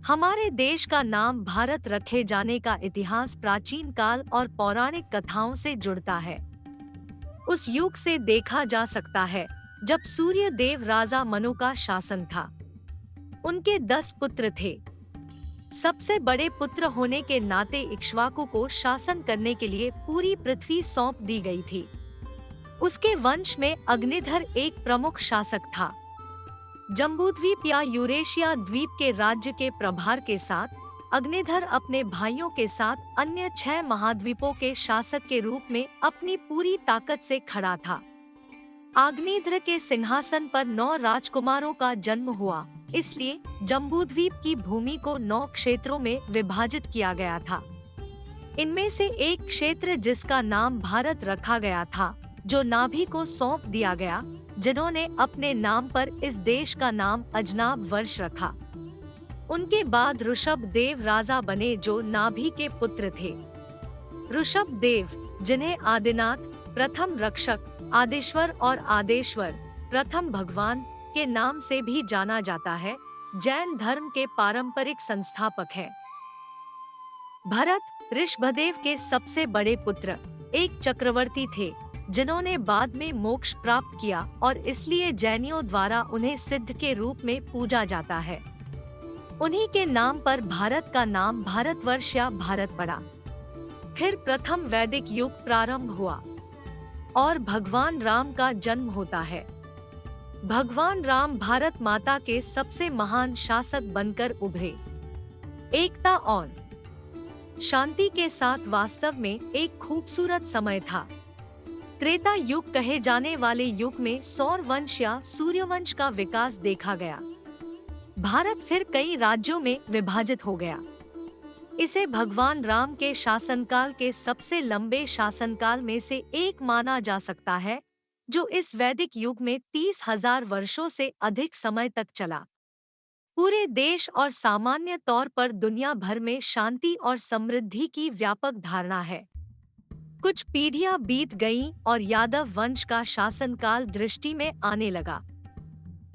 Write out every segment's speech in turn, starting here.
हमारे देश का नाम भारत रखे जाने का इतिहास प्राचीन काल और पौराणिक कथाओं से जुड़ता है। उस युग से देखा जा सकता है जब सूर्य देव राजा मनु का शासन था। उनके 10 पुत्र थे। सबसे बड़े पुत्र होने के नाते इक्ष्वाकु को शासन करने के लिए पूरी पृथ्वी सौंप दी गई थी। उसके वंश में अग्निधर एक प्रमुख शासक था। जम्बूद्वीप या यूरेशिया द्वीप के राज्य के प्रभार के साथ अग्निधर अपने भाइयों के साथ अन्य 6 महाद्वीपों के शासक के रूप में अपनी पूरी ताकत से खड़ा था। अग्निधर के सिंहासन पर 9 राजकुमारों का जन्म हुआ, इसलिए जम्बूद्वीप की भूमि को 9 क्षेत्रों में विभाजित किया गया था। इनमें से एक क्षेत्र जिसका नाम भारत रखा गया था, जो नाभि को सौंप दिया गया, जिन्होंने अपने नाम पर इस देश का नाम अजनाब वर्ष रखा। उनके बाद ऋषभ देव राजा बने, जो नाभि के पुत्र थे। ऋषभ देव, जिन्हें आदिनाथ, प्रथम रक्षक, आदेश्वर और आदेश्वर, प्रथम भगवान के नाम से भी जाना जाता है, जैन धर्म के पारंपरिक संस्थापक हैं। भरत ऋषभदेव के सबसे बड़े पुत्र एक चक्रवर्ती थे, जिन्होंने बाद में मोक्ष प्राप्त किया और इसलिए जैनियों द्वारा उन्हें सिद्ध के रूप में पूजा जाता है। उन्हीं के नाम पर भारत का नाम भारतवर्ष या भारत पड़ा। फिर प्रथम वैदिक युग प्रारंभ हुआ और भगवान राम का जन्म होता है। भगवान राम भारत माता के सबसे महान शासक बनकर उभरे। एकता और शांति के साथ वास्तव में एक खूबसूरत समय था। त्रेता युग कहे जाने वाले युग में सौर वंश या सूर्यवंश का विकास देखा गया। भारत फिर कई राज्यों में विभाजित हो गया। इसे भगवान राम के शासनकाल के सबसे लंबे शासनकाल में से एक माना जा सकता है, जो इस वैदिक युग में 30,000 वर्षों से अधिक समय तक चला। पूरे देश और सामान्य तौर पर दुनिया भर में शांति और समृद्धि की व्यापक धारणा है। कुछ पीढ़ियां बीत गईं और यादव वंश का शासनकाल दृष्टि में आने लगा।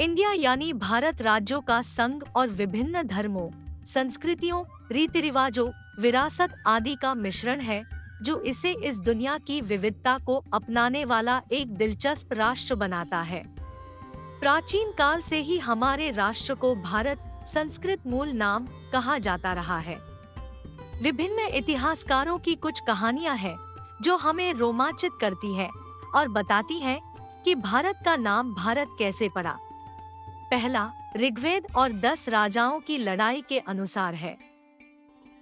इंडिया यानी भारत राज्यों का संघ और विभिन्न धर्मों, संस्कृतियों, रीति रिवाजों, विरासत आदि का मिश्रण है, जो इसे इस दुनिया की विविधता को अपनाने वाला एक दिलचस्प राष्ट्र बनाता है। प्राचीन काल से ही हमारे राष्ट्र को भारत संस्कृत मूल नाम कहा जाता रहा है। विभिन्न इतिहासकारों की कुछ कहानियां हैं जो हमें रोमांचित करती है और बताती है कि भारत का नाम भारत कैसे पड़ा। पहला, ऋग्वेद और 10 राजाओं की लड़ाई के अनुसार है।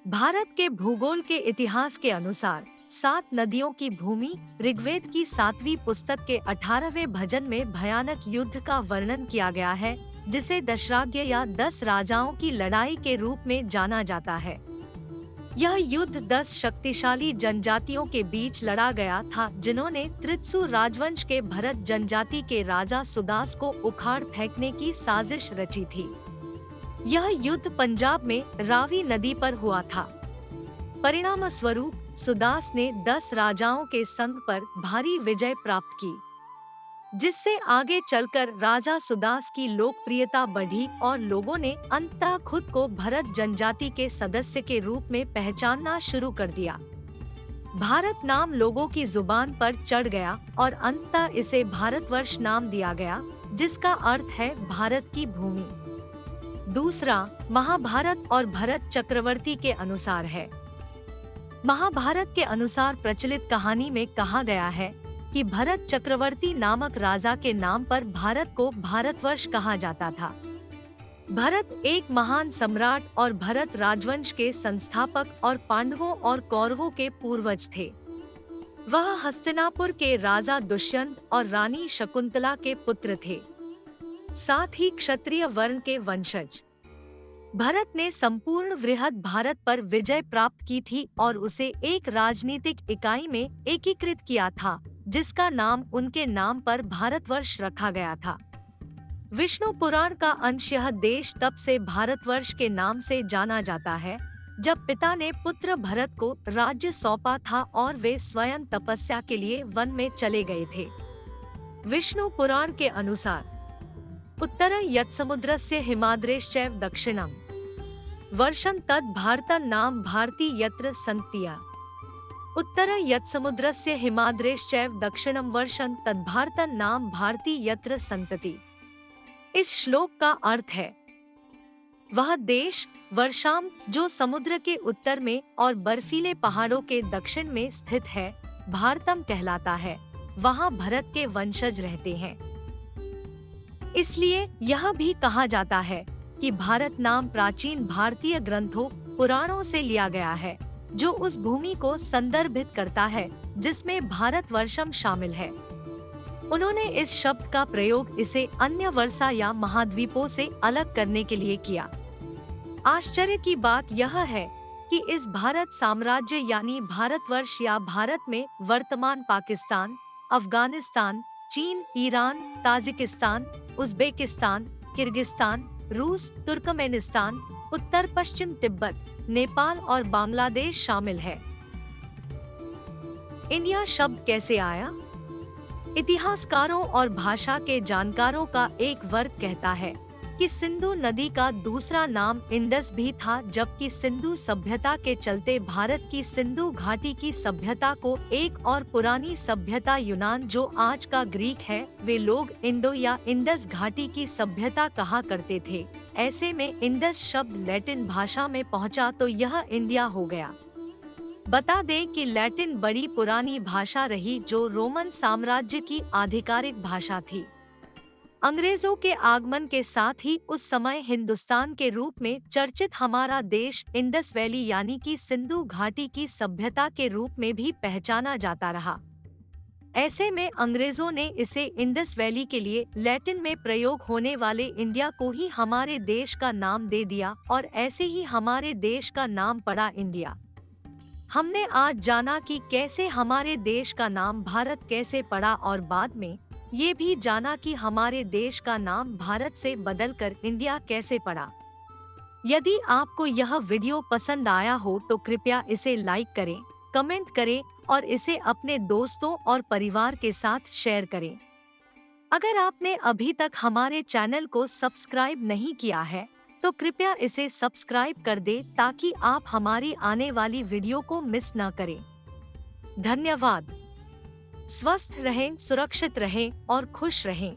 भारत के भूगोल के इतिहास के अनुसार 7 नदियों की भूमि ऋग्वेद की 7वीं पुस्तक के 18वें भजन में भयानक युद्ध का वर्णन किया गया है, जिसे दशराज्य या 10 राजाओं की लड़ाई के रूप में जाना जाता है। यह युद्ध 10 शक्तिशाली जनजातियों के बीच लड़ा गया था, जिन्होंने त्रित्सु राजवंश के भरत जनजाति के राजा सुदास को उखाड़ फेंकने की साजिश रची थी। यह युद्ध पंजाब में रावी नदी पर हुआ था। परिणाम स्वरूप सुदास ने 10 राजाओं के संग पर भारी विजय प्राप्त की, जिससे आगे चलकर राजा सुदास की लोकप्रियता बढ़ी और लोगों ने अंततः खुद को भरत जनजाति के सदस्य के रूप में पहचानना शुरू कर दिया। भारत नाम लोगों की जुबान पर चढ़ गया और अंततः इसे भारतवर्ष नाम दिया गया, जिसका अर्थ है भारत की भूमि। दूसरा, महाभारत और भरत चक्रवर्ती के अनुसार है। महाभारत के अनुसार प्रचलित कहानी में कहा गया है कि भरत चक्रवर्ती नामक राजा के नाम पर भारत को भारतवर्ष कहा जाता था। भरत एक महान सम्राट और भरत राजवंश के संस्थापक और पांडवों और कौरवों के पूर्वज थे। वह हस्तिनापुर के राजा दुष्यंत और रानी शकुंतला के पुत्र थे, साथ ही क्षत्रिय वर्ण के वंशज। भरत ने संपूर्ण वृहद भारत पर विजय प्राप्त की थी और उसे एक राजनीतिक इकाई में एकीकृत किया था, जिसका नाम उनके नाम पर भारतवर्ष रखा गया था। विष्णु पुराण का अंश यह देश तब से भारतवर्ष के नाम से जाना जाता है, जब पिता ने पुत्र भरत को राज्य सौंपा था और वे स्वयं तपस्या के लिए वन में चले गए थे। विष्णु पुराण के अनुसार उत्तरं यत्समुद्रस्य हिमाद्रेश्चैव दक्षिणं वर्षं तद् भारतं नाम भारती यत्र सन्तिया। उत्तर यत्समुद्रस्य हिमाद्रेश्चैव दक्षिणं वर्षं तद् भारतं नाम भारती यत्र सन्तति। इस श्लोक का अर्थ है, वह देश वर्षाम जो समुद्र के उत्तर में और बर्फीले पहाड़ों के दक्षिण में स्थित है, भारतम कहलाता है। वहाँ भरत के वंशज रहते हैं। इसलिए यह भी कहा जाता है कि भारत नाम प्राचीन भारतीय ग्रंथों पुराणों से लिया गया है, जो उस भूमि को संदर्भित करता है जिसमें भारतवर्षम शामिल है। उन्होंने इस शब्द का प्रयोग इसे अन्य वर्षा या महाद्वीपों से अलग करने के लिए किया। आश्चर्य की बात यह है कि इस भारत साम्राज्य यानी भारतवर्ष या भारत में वर्तमान पाकिस्तान, अफगानिस्तान, चीन, ईरान, ताजिकिस्तान, उज्बेकिस्तान, किर्गिस्तान, रूस, तुर्कमेनिस्तान, उत्तर पश्चिम तिब्बत, नेपाल और बांग्लादेश शामिल है। इंडिया शब्द कैसे आया? इतिहासकारों और भाषा के जानकारों का एक वर्ग कहता है कि सिंधु नदी का दूसरा नाम इंडस भी था, जबकि सिंधु सभ्यता के चलते भारत की सिंधु घाटी की सभ्यता को एक और पुरानी सभ्यता यूनान जो आज का ग्रीक है, वे लोग इंडो या इंडस घाटी की सभ्यता कहा करते थे। ऐसे में इंडस शब्द लैटिन भाषा में पहुंचा तो यह इंडिया हो गया। बता दें कि लैटिन बड़ी पुरानी भाषा रही जो रोमन साम्राज्य की आधिकारिक भाषा थी। अंग्रेजों के आगमन के साथ ही उस समय हिंदुस्तान के रूप में चर्चित हमारा देश इंडस वैली यानी कि सिंधु घाटी की सभ्यता के रूप में भी पहचाना जाता रहा। ऐसे में अंग्रेजों ने इसे इंडस वैली के लिए लैटिन में प्रयोग होने वाले इंडिया को ही हमारे देश का नाम दे दिया और ऐसे ही हमारे देश का नाम पड़ा इंडिया। हमने आज जाना कि कैसे हमारे देश का नाम भारत कैसे पड़ा और बाद में ये भी जाना कि हमारे देश का नाम भारत से बदलकर इंडिया कैसे पड़ा। यदि आपको यह वीडियो पसंद आया हो तो कृपया इसे लाइक करें, कमेंट करें और इसे अपने दोस्तों और परिवार के साथ शेयर करें। अगर आपने अभी तक हमारे चैनल को सब्सक्राइब नहीं किया है तो कृपया इसे सब्सक्राइब कर दें ताकि आप हमारी आने वाली वीडियो को मिस न करें। धन्यवाद। स्वस्थ रहें, सुरक्षित रहें और खुश रहें।